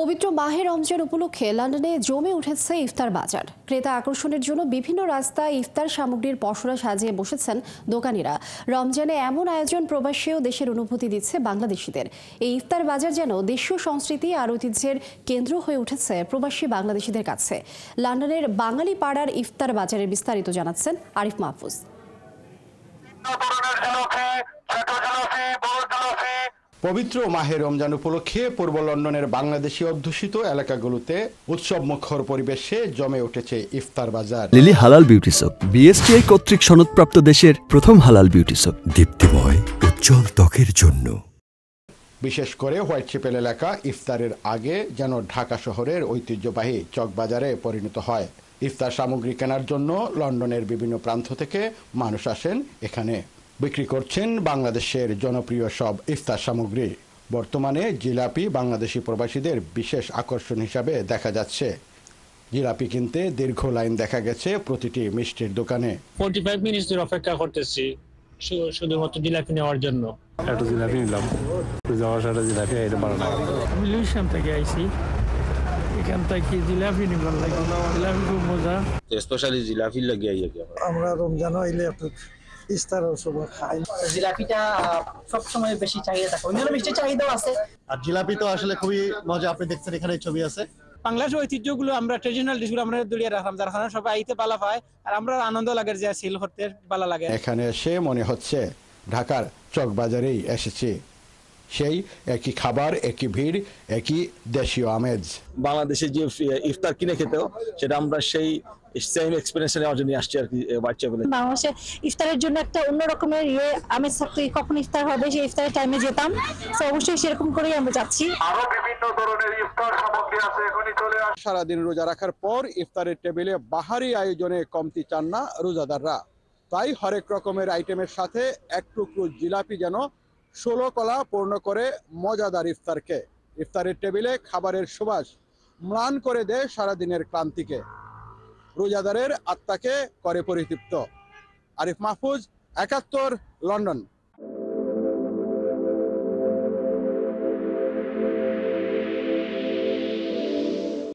পবিত্র মাহে রমজান উপলক্ষে লন্ডনে জমে উঠেছে ইফতার বাজার। ক্রেতা আকর্ষণের জন্য বিভিন্ন রাস্তায় ইফতার সামগ্রীর পসরা সাজিয়ে বসেছেন দোকানিরা। রমজানে এমন আয়োজন প্রবাসী ও দেশের অনুভূতি দিচ্ছে বাংলাদেশিদের। এই ইফতার বাজার যেন দেশীয় সংস্কৃতি আর ঐতিহ্যের কেন্দ্র হয়ে উঠেছে প্রবাসী বাংলাদেশিদের কাছে। লন্ডনের বাঙালি পাড়ার ইফতার বাজারের বিস্তারিত জানাচ্ছেন আরিফ মাহফুজ। পবিত্র মাহে রমজান উপলক্ষে পূর্ব লন্ডনের বাংলাদেশি অধ্যুষিত এলাকাগুলোতে উৎসব মুখর পরিবেশে জমে উঠেছে ইফতার বাজার। লিলি হালাল বিউটি সোপ, বিএসটিআই কর্তৃক সনদপ্রাপ্ত দেশের প্রথম হালাল বিউটি সোপ, দীপ্তিময় উজ্জ্বল ত্বকের জন্য। বিশেষ করে হোয়াইট চ্যাপেল এলাকা ইফতারের আগে যেন ঢাকা শহরের ঐতিহ্যবাহী চকবাজারে পরিণত হয়। ইফতার সামগ্রী কেনার জন্য লন্ডনের বিভিন্ন প্রান্ত থেকে মানুষ আসেন এখানে। বিক্রি করছেন বাংলাদেশের জনপ্রিয় সব ইফতার সামগ্রী। বর্তমানে জিলাপি বাংলাদেশি প্রবাসীদের বিশেষ আকর্ষণ হিসাবে দেখা যাচ্ছে। জিলাপি কিনতে দীর্ঘ লাইন দেখা গেছে প্রতিটি মিষ্টির দোকানে। 45 মিনিট ধরে অপেক্ষা করতেছি শুধুমাত্র জিলাপি নেওয়ার জন্য। একটা জিলাপি নিলাম, যাওয়ার সাথে জিলাপি এটা ভালো লাগে। আমি লুইশান থেকে আইছি, এখান থেকে জিলাপি নিবার লাগে, জিলাপি খুব মজা। স্পেশালি জিলাপি লাগে আমরা রমজান হইলে ইফতার সময় খাই। জিলাপিটা সবসময় বেশি চাহিদা থাকে, অন্যান্য মিষ্টির চাহিদাও আছে। আর জিলাপি তো আসলে খুবই মজা, আপনি দেখছেন এখানে ছবি আছে। বাংলাদেশের ঐতিহ্যগুলো আমরা ট্রেডিশনাল ডিশগুলো আমরা দড়িয়ে রাখলাম, যার কারণে সবাই আইতে ভালো পায় আর আমরা আনন্দ লাগে যে সেল করতে ভালো লাগে। এখানে এসে মনে হচ্ছে ঢাকার চকবাজারেই এসেছি। সেই একই খাবার, একই ভিড়, একই দেশীয় আমেজ। বাংলাদেশে যে ইফতার কিনে খেতেও সেটা আমরা সেই সেম এক্সপেরিয়েন্স নেওয়ার জন্য আসছি আর কি। বাচ্চা বলে বাংলাদেশে ইফতারের জন্য একটা অন্য রকমের আমেজ থাকতো। কখন ইফতার হবে সেই ইফতারের টাইমে যেতাম, তো অবশ্যই সেরকম করেই আমরা যাচ্ছি। আরো বিভিন্ন ধরনের ইফতার সামগ্রী আছে, এখনই চলে আসে। সারাদিন রোজা রাখার পর ইফতারের টেবিলে বাহারি আয়োজনে কমতি চান না রোজাদাররা। তাই হরেক রকমের আইটেমের সাথে এক টুকরো জিলাপি যেন 16 কলা পূর্ণ করে মজাদার ইফতারকে। ইফতারের টেবিলে খাবারের সুবাস ম্লান করে দেয় সারাদিনের ক্লান্তিকে, রোজাদারের আত্মাকে করে পরিতৃপ্ত। আরিফ মাহফুজ, 71, লন্ডন।